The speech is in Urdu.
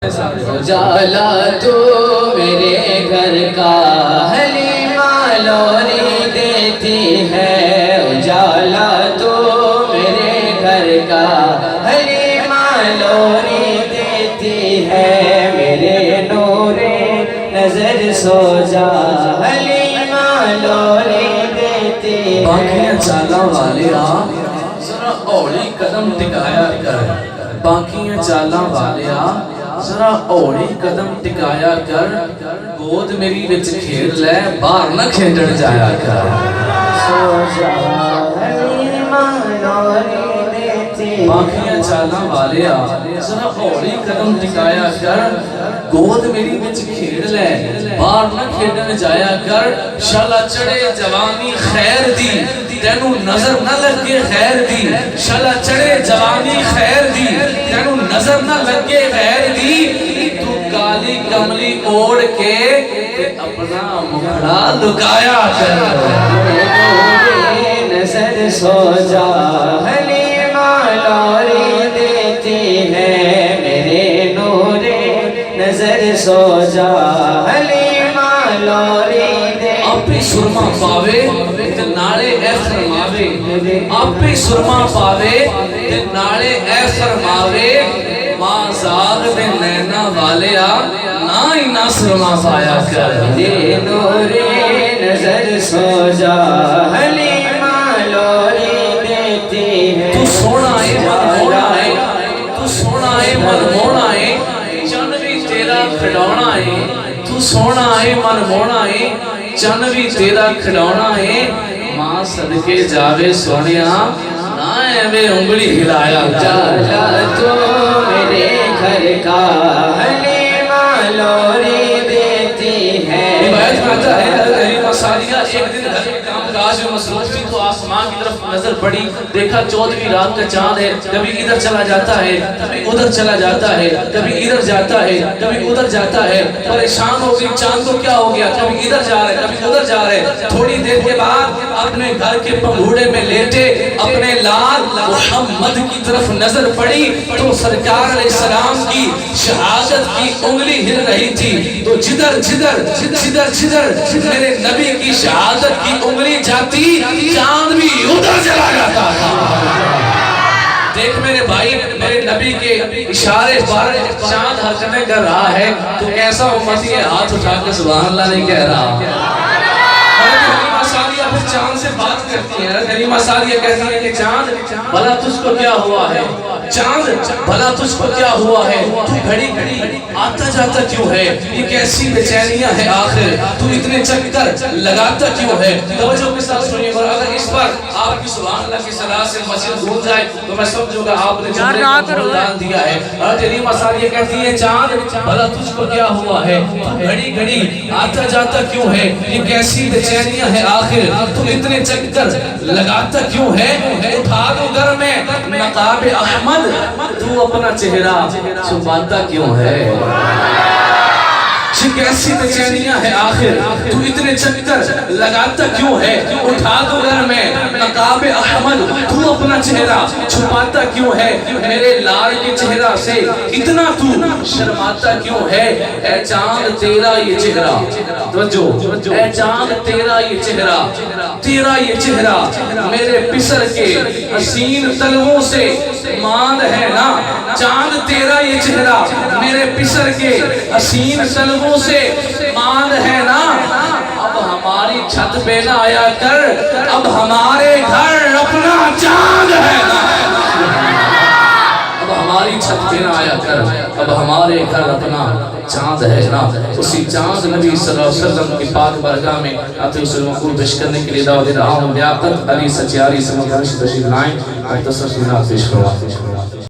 اجالا تو میرے گھر کا حلیمہ لوری دیتی ہے، اجالا تو میرے گھر کا حلیمہ لوری دیتی ہے، میرے نور نظر سو جا حلیمہ لوری دیتی ہے۔ باقیاں چالا والیا ذرا اوڑی قدم ٹکایا کر، باقیاں چالا والیا ذرا اوڑی قدم ٹکایا کر، گود میری وچ کھیل لے باہر نہ کھیڈن جایا کر۔ سو جا حلیمہ لوری دیتی ہے۔ باقیاں چالا والیا ذرا اوڑی قدم ٹکایا کر، گود میری وچ کھیل لے باہر نہ کھیڈن جایا کر، شالا چڑے جوانی خیر دی تینوں نظر نہ لگے خیر دی، شالا چڑے جوانی خیر دی تینوں نظر نہ لگے خیر دی، تو کالی کملی اوڑ کے اپنا مکھڑا لکایا کر۔ نظر سو جا حلیمہ لوری دیتی ہے، میرے نور نظر سو جا حلیمہ لوری دیتی ہے۔ آپ سرما پاوے تے نالے اے فرماوے، آپ سرما پاوے تے نالے اے فرماوے، ماں زاغ دے نینا والیا نہ ہی نہ سرما پایا کر۔ میرے نور نظر سو جا حلیمہ لوری دیتی ہے۔ تو سونا ہے من موڑا ہے، تو سونا ہے من موڑا ہے، چن بھی تیرا کھڑونا ہے، تو سونا ہے من موڑا ہے، چن بھی تیرا کھڑونا ہے، ماں صدقے جاوے سونیا نہ ایویں انگلی ہلایا کر۔ اجالا تو میرے گھر کا حلیمہ لوری دیتی ہے۔ روایت میں آتا ہے حلیمہ سعدیہ ایک دن گھر کے کام کاج میں مصروف تھی تو آسمان کی طرف نظر پڑی، دیکھا 14ویں رات کا چاند ہے، کبھی ادھر چلا جاتا ہے کبھی ادھر چلا جاتا ہے، کبھی ادھر جاتا ہے کبھی ادھر جاتا ہے، پریشان ہو گئی چاند کو کیا ہو گیا، کبھی ادھر جا رہا ہے کبھی ادھر جا رہا ہے۔ تھوڑی دیر کے بعد اپنے گھر کے پنگھوڑے میں لیٹے اپنے لال محمد کی طرف نظر پڑی تو سرکار علیہ السلام کی شہادت کی انگلی ہل رہی تھی، تو جدھر جدھر جدھر جدھر میرے نبی کی شہادت کی انگلی جاتی چاند بھی ادھر چلا جاتا تھا۔ دیکھ میرے بھائی، میرے نبی کے اشارے پر چاند حرکتیں کر رہا ہے تو ایسا امتی ہے ہاتھ اٹھا کے سبحان اللہ نہیں کہہ رہا۔ حلیمہ سعدیہ پھر چاند سے بات کرتی ہے، حلیمہ سعدیہ کہتی ہے کہ چاند بھلا تجھ کو کیا ہوا ہے، چاند بھلا تجھ کو کیا ہوا ہے، تو گھڑی گھڑی آتا جاتا کیوں ہے، یہ کیسی بے چینیاں ہے آخر، تو اتنے چکر لگاتا کیوں ہے۔ توجہ کے ساتھ سنیے، اور اگر اس پر آپ کی سبحان اللہ کی صدا سے مسجد گونج جائے تو میں سمجھوں گا آپ نے جملے کو مردان دیا ہے۔ اور حلیمہ سعدیہ کہتی ہے چاند بھلا تجھ کو کیا ہوا ہے، تو گھڑی گھڑی آتا جاتا کیوں ہے، یہ کیسی بے چینیاں ہے آخر، تو اتنے چکر لگاتا کیوں ہے، اٹھا دو گھر میں نقاب احمد، تو اپنا چہرہ چھپاتا کیوں ہے۔ کیسی بے چینیاں ہے آخر، تو اتنے چکر لگاتا کیوں ہے، اٹھا دو گھر میں نقاب احمد، تو اپنا چہرہ چھپاتا کیوں ہے، میرے لال کے چہرہ سے اتنا تو شرماتا کیوں ہے۔ اے چاند تیرا یہ چہرہ، توجہ، اے چاند تیرا یہ چہرہ، تیرا یہ چہرہ میرے پسر کے حسین طلبوں سے ماند ہے نا، چاند تیرا یہ چہرہ میرے پسر کے حسین طلبوں سے ماند ہے نا، اب ہماری چھت پہ نہ آیا کر، اب ہمارے گھر اپنا چاند ہے نا، اب ہماری چھت پہ نہ آیا کر، اب ہمارے گھر اپنا چاند ہے نا۔ اسی چاند نبی صلی اللہ علیہ وسلم کی پاک بارگاہ میں آتے اس مقبول پیش کرنے کے لیے دعوت دے رہا ہوں۔ لیاقت علی سچیاری سے مدرش تشریف لائیں، مختصر سنات پیش کروا۔